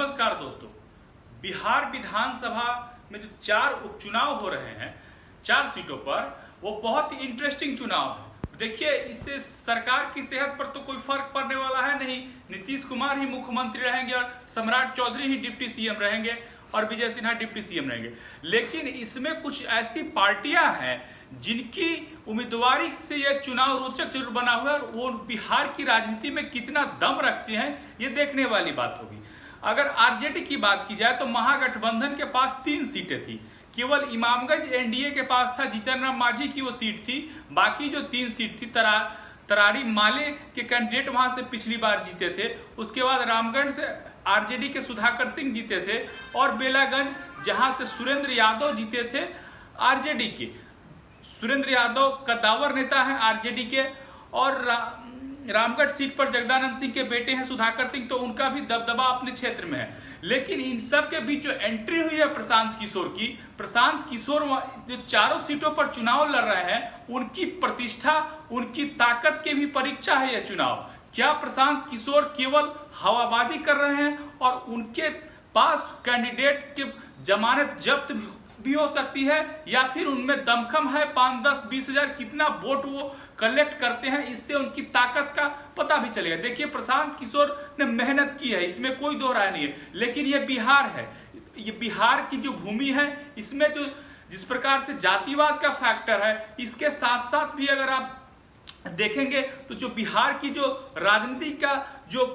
नमस्कार दोस्तों। बिहार विधानसभा में जो 4 उपचुनाव हो रहे हैं 4 सीटों पर, वो बहुत ही इंटरेस्टिंग चुनाव है। देखिए, इससे सरकार की सेहत पर तो कोई फर्क पड़ने वाला है नहीं। नीतीश कुमार ही मुख्यमंत्री रहेंगे और सम्राट चौधरी ही डिप्टी सीएम रहेंगे और विजय सिन्हा डिप्टी सीएम रहेंगे। लेकिन इसमें कुछ ऐसी पार्टियां हैं जिनकी उम्मीदवारी से यह चुनाव रोचक जरूर बना हुआ है और वो बिहार की राजनीति में कितना दम रखते हैं, ये देखने वाली बात होगी। अगर आरजेडी की बात की जाए तो महागठबंधन के पास 3 सीटें थी। केवल इमामगंज एनडीए के पास था, जीतन राम मांझी की वो सीट थी। बाकी जो 3 सीट थी, तरारी माले के कैंडिडेट वहां से पिछली बार जीते थे। उसके बाद रामगढ़ से आरजेडी के सुधाकर सिंह जीते थे और बेलागंज जहां से सुरेंद्र यादव जीते थे आरजेडी के। सुरेंद्र यादव कद्दावर नेता है आरजेडी के और रामगढ़ सीट पर जगदानंद सिंह के बेटे हैं सुधाकर सिंह, तो उनका भी दबदबा अपने क्षेत्र में है। लेकिन इन सब के बीच जो एंट्री हुई है प्रशांत किशोर की, प्रशांत किशोर जो 4 सीटों पर चुनाव लड़ रहे हैं, उनकी प्रतिष्ठा, उनकी ताकत की भी परीक्षा है यह चुनाव। क्या प्रशांत किशोर केवल हवाबाजी कर रहे हैं और उनके पास कैंडिडेट की जमानत जब्त भी हो सकती है, या फिर उनमें दमखम है? 5, 10, 20 हजार कितना वोट वो कलेक्ट करते हैं, इससे उनकी ताकत का पता भी चलेगा। देखिए, प्रशांत किशोर ने मेहनत की है, इसमें कोई दो राय नहीं है। लेकिन ये बिहार है, ये बिहार की जो भूमि है, इसमें जो जिस प्रकार से जातिवाद का फैक्टर है, इसके साथ साथ भी अगर आप देखेंगे तो जो बिहार की जो राजनीति का जो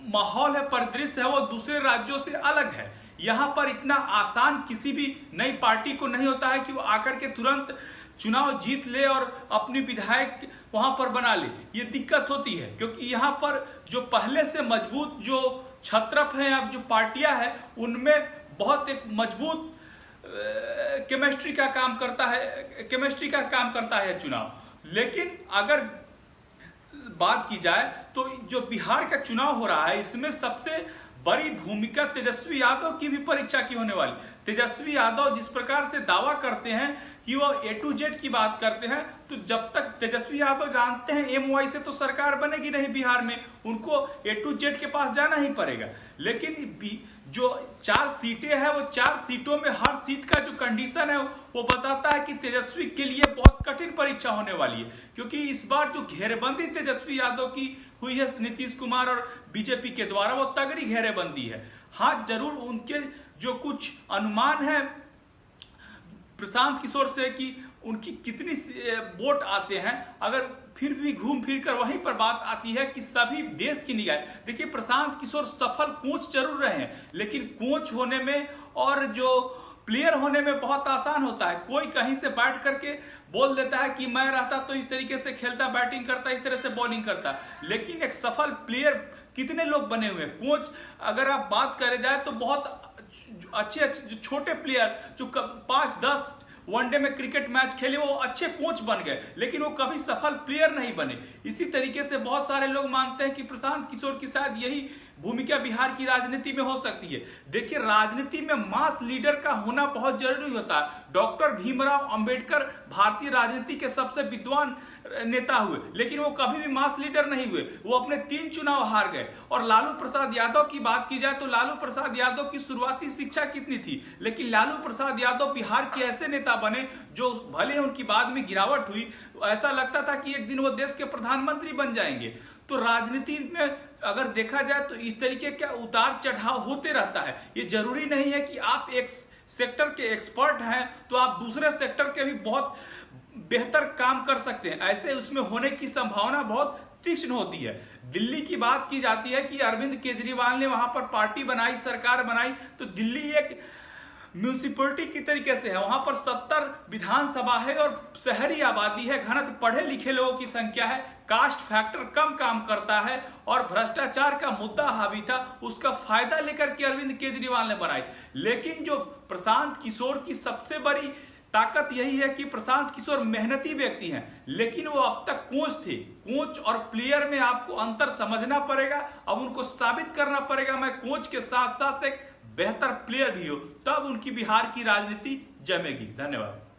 माहौल है, परिदृश्य है, वो दूसरे राज्यों से अलग है। यहां पर इतना आसान किसी भी नई पार्टी को नहीं होता है कि वो आकर के तुरंत चुनाव जीत ले और अपनी विधायक वहां पर बना ले। ये दिक्कत होती है क्योंकि यहां पर जो पहले से मजबूत जो छत्रप है, अब जो पार्टियां हैं, उनमें बहुत एक मजबूत केमिस्ट्री का काम करता है चुनाव। लेकिन अगर बात की जाए तो जो बिहार का चुनाव हो रहा है, इसमें सबसे बड़ी भूमिका तेजस्वी यादव की भी परीक्षा की होने वाली। तेजस्वी यादव जिस प्रकार से दावा करते हैं कि वो A to Z की बात करते हैं, तो जब तक तेजस्वी यादव जानते हैं MY से तो सरकार बनेगी नहीं बिहार में, उनको A to Z के पास जाना ही पड़ेगा। लेकिन जो 4 सीटें हैं, वो 4 सीटों में हर सीट का जो कंडीशन है वो बताता है कि तेजस्वी के लिए बहुत कठिन परीक्षा होने वाली है। क्योंकि इस बार जो घेरेबंदी तेजस्वी यादव की हुई है नीतीश कुमार और बीजेपी के द्वारा, वो तगड़ी घेरेबंदी है। हाँ, जरूर उनके जो कुछ अनुमान है प्रशांत किशोर से कि उनकी कितनी वोट आते हैं, अगर फिर भी घूम फिर कर वहीं पर बात आती है कि सभी देश की निगाह। देखिए, प्रशांत किशोर सफल कोच जरूर रहे हैं, लेकिन कोच होने में और जो प्लेयर होने में बहुत आसान होता है। कोई कहीं से बैठ करके बोल देता है कि मैं रहता तो इस तरीके से खेलता, बैटिंग करता, इस तरह से बॉलिंग करता। लेकिन एक सफल प्लेयर कितने लोग बने हुए हैं? कोच अगर आप बात करें जाए तो बहुत अच्छे जो छोटे प्लेयर जो 5-10 वनडे में क्रिकेट मैच खेले, वो अच्छे कोच बन गए, लेकिन वो कभी सफल प्लेयर नहीं बने। इसी तरीके से बहुत सारे लोग मानते हैं कि प्रशांत किशोर की शायद यही भूमिका बिहार की राजनीति में हो सकती है। देखिए, राजनीति में मास लीडर का होना बहुत जरूरी होता है। डॉक्टर भीमराव अंबेडकर भारतीय राजनीति के सबसे विद्वान नेता हुए, लेकिन वो कभी भी मास लीडर नहीं हुए। वो अपने 3 चुनाव हार गए। और लालू प्रसाद यादव की बात की जाए तो लालू प्रसाद यादव की शुरुआती शिक्षा कितनी थी, लेकिन लालू प्रसाद यादव बिहार के ऐसे नेता बने जो भले उनकी बाद में गिरावट हुई, ऐसा लगता था कि एक दिन वो देश के प्रधानमंत्री बन जाएंगे। तो राजनीति में अगर देखा जाए तो इस तरीके का उतार चढ़ाव होते रहता है। ये जरूरी नहीं है कि आप एक सेक्टर के एक्सपर्ट हैं तो आप दूसरे सेक्टर के भी बहुत बेहतर काम कर सकते हैं। ऐसे उसमें होने की संभावना बहुत तीक्ष्ण होती है। दिल्ली की बात की जाती है कि अरविंद केजरीवाल ने वहां पर पार्टी बनाई, सरकार बनाई, तो दिल्ली एक म्यूनिसिपैलिटी की तरीके से है। वहां पर 70 विधानसभा है और शहरी आबादी है, घनत्व पढ़े लिखे लोगों की संख्या है, कास्ट फैक्टर कम काम करता है और भ्रष्टाचार का मुद्दा हावी था। उसका फायदा लेकर के अरविंद केजरीवाल ने बनाई। लेकिन जो प्रशांत किशोर की सबसे बड़ी ताकत यही है कि प्रशांत किशोर मेहनती व्यक्ति हैं, लेकिन वो अब तक कोच थे। कोच और प्लेयर में आपको अंतर समझना पड़ेगा। अब उनको साबित करना पड़ेगा मैं कोच के साथ साथ एक बेहतर प्लेयर भी हूं, तब उनकी बिहार की राजनीति जमेगी। धन्यवाद।